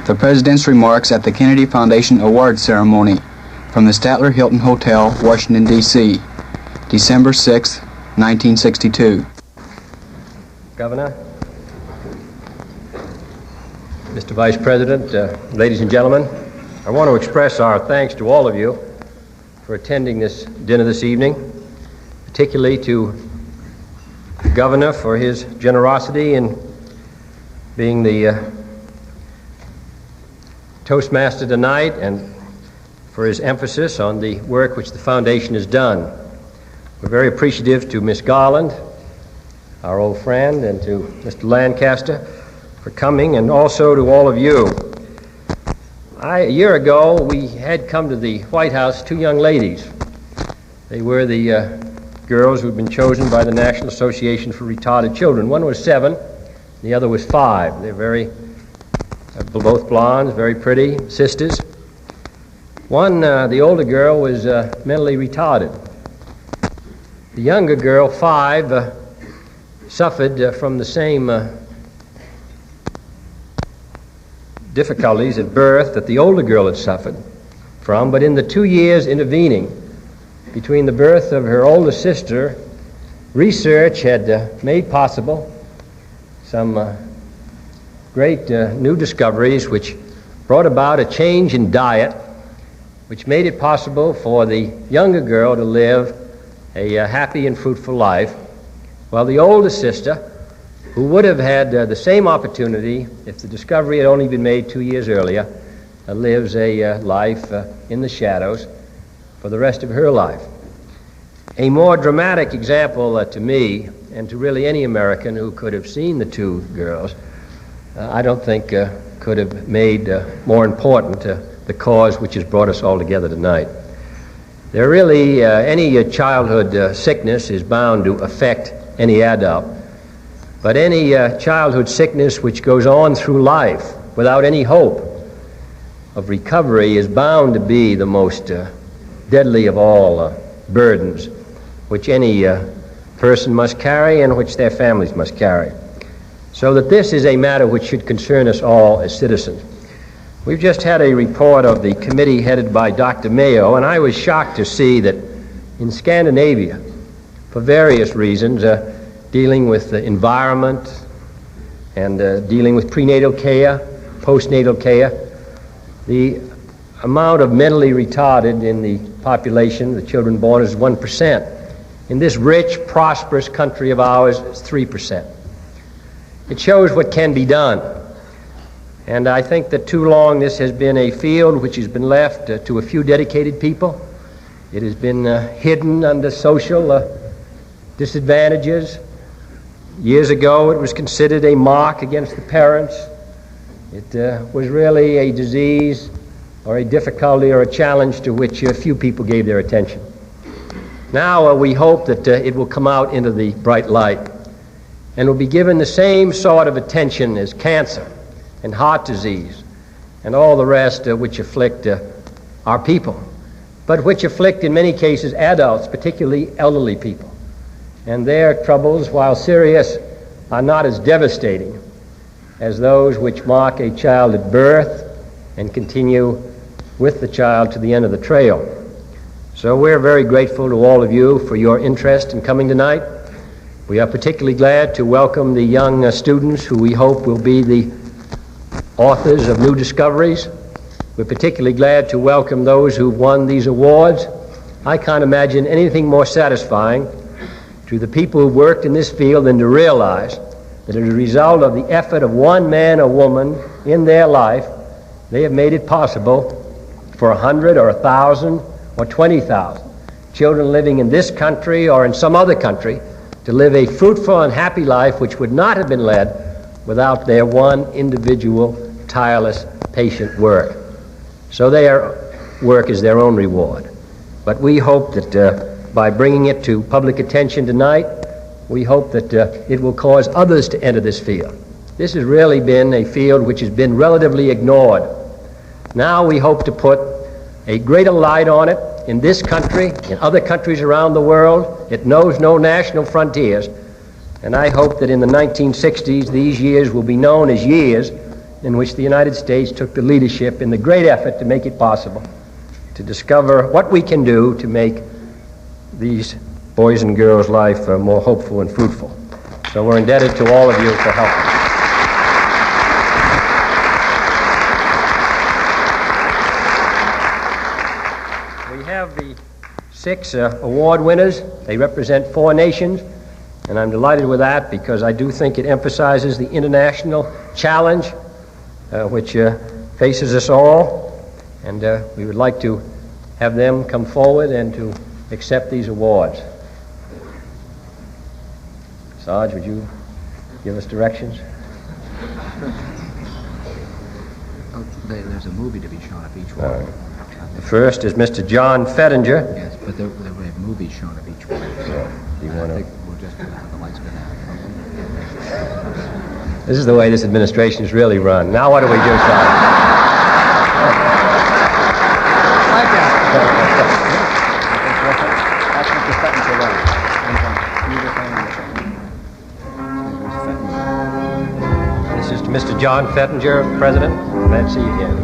The President's remarks at the Kennedy Foundation Award Ceremony from the Statler Hilton Hotel, Washington, D.C., December 6, 1962. Governor, Mr. Vice President, ladies and gentlemen, I want to express our thanks to all of you for attending this dinner this evening, particularly to the Governor for his generosity in being the Toastmaster tonight and for his emphasis on the work which the Foundation has done. We're very appreciative to Miss Garland, our old friend, and to Mr. Lancaster for coming, and also to all of you. A year ago, we had come to the White House two young ladies. They were the girls who had been chosen by the National Association for Retarded Children. One was 7, the other was 5. They're both blondes, very pretty sisters. One, the older girl, was mentally retarded. The younger girl, 5, suffered from the same difficulties at birth that the older girl had suffered from, but in the 2 years intervening between the birth of her older sister, research had made possible some great new discoveries which brought about a change in diet which made it possible for the younger girl to live a happy and fruitful life, while the older sister, who would have had the same opportunity if the discovery had only been made 2 years earlier, lives a life in the shadows for the rest of her life. A more dramatic example to me, and to really any American who could have seen the two girls, I don't think could have made more important the cause which has brought us all together tonight. There really, any childhood sickness is bound to affect any adult, but any childhood sickness which goes on through life without any hope of recovery is bound to be the most deadly of all burdens which any person must carry and which their families must carry. So that this is a matter which should concern us all as citizens. We've just had a report of the committee headed by Dr. Mayo, and I was shocked to see that in Scandinavia, for various reasons, dealing with the environment and dealing with prenatal care, postnatal care, the amount of mentally retarded in the population, the children born, is 1%. In this rich, prosperous country of ours, it's 3%. It shows what can be done. And I think that too long this has been a field which has been left to a few dedicated people. It has been hidden under social disadvantages. Years ago, it was considered a mark against the parents. It was really a disease or a difficulty or a challenge to which a few people gave their attention. Now we hope that it will come out into the bright light and will be given the same sort of attention as cancer and heart disease and all the rest which afflict our people, but which afflict in many cases adults, particularly elderly people. And their troubles, while serious, are not as devastating as those which mark a child at birth and continue with the child to the end of the trail. So we're very grateful to all of you for your interest in coming tonight. We are particularly glad to welcome the young students who we hope will be the authors of new discoveries. We're particularly glad to welcome those who've won these awards. I can't imagine anything more satisfying to the people who worked in this field than to realize that as a result of the effort of one man or woman in their life, they have made it possible for 100 or 1,000 or 20,000 children living in this country or in some other country to live a fruitful and happy life which would not have been led without their one individual, tireless, patient work. So their work is their own reward. But we hope that by bringing it to public attention tonight, we hope that it will cause others to enter this field. This has really been a field which has been relatively ignored. Now we hope to put a greater light on it in this country, in other countries around the world. It knows no national frontiers. And I hope that in the 1960s, these years will be known as years in which the United States took the leadership in the great effort to make it possible to discover what we can do to make these boys' and girls' life more hopeful and fruitful. So we're indebted to all of you for helping. We have the 6 award winners. They represent 4 nations, and I'm delighted with that because I do think it emphasizes the international challenge which faces us all, and we would like to have them come forward and to accept these awards. Sarge, would you give us directions? There's a movie to be shown of each one. The first is Mr. John Fettinger. Yes, but there will have movies shown of each one. So, do you want I to? think we'll just have the lights go down. This is the way this administration is really run. Now what do we do, Sarge? This is to Mr. John Fettinger, President. Glad to see you again.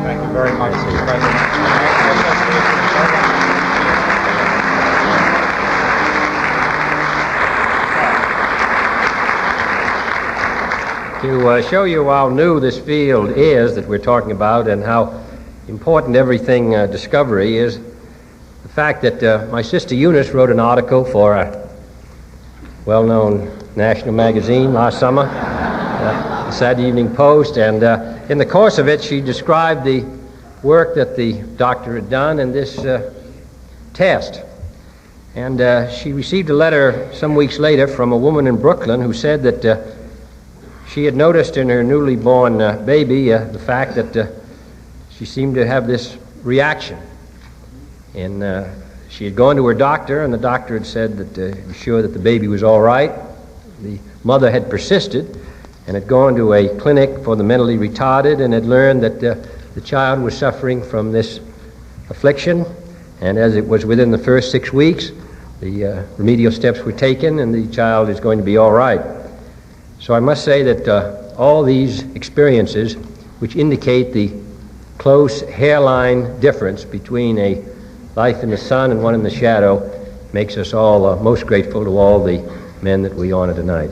Thank you very much, Mr. President. To show you how new this field is that we're talking about and how important everything discovery is, the fact that my sister Eunice wrote an article for a well-known national magazine last summer, the Saturday Evening Post, and in the course of it she described the work that the doctor had done in this test. And she received a letter some weeks later from a woman in Brooklyn who said that she had noticed in her newly born baby the fact that she seemed to have this reaction. And she had gone to her doctor, and the doctor had said that he was sure that the baby was all right. The mother had persisted and had gone to a clinic for the mentally retarded and had learned that the child was suffering from this affliction. And as it was within the first 6 weeks, the remedial steps were taken, and the child is going to be all right. So I must say that all these experiences, which indicate the close hairline difference between a life in the sun and one in the shadow, makes us all most grateful to all the men that we honor tonight.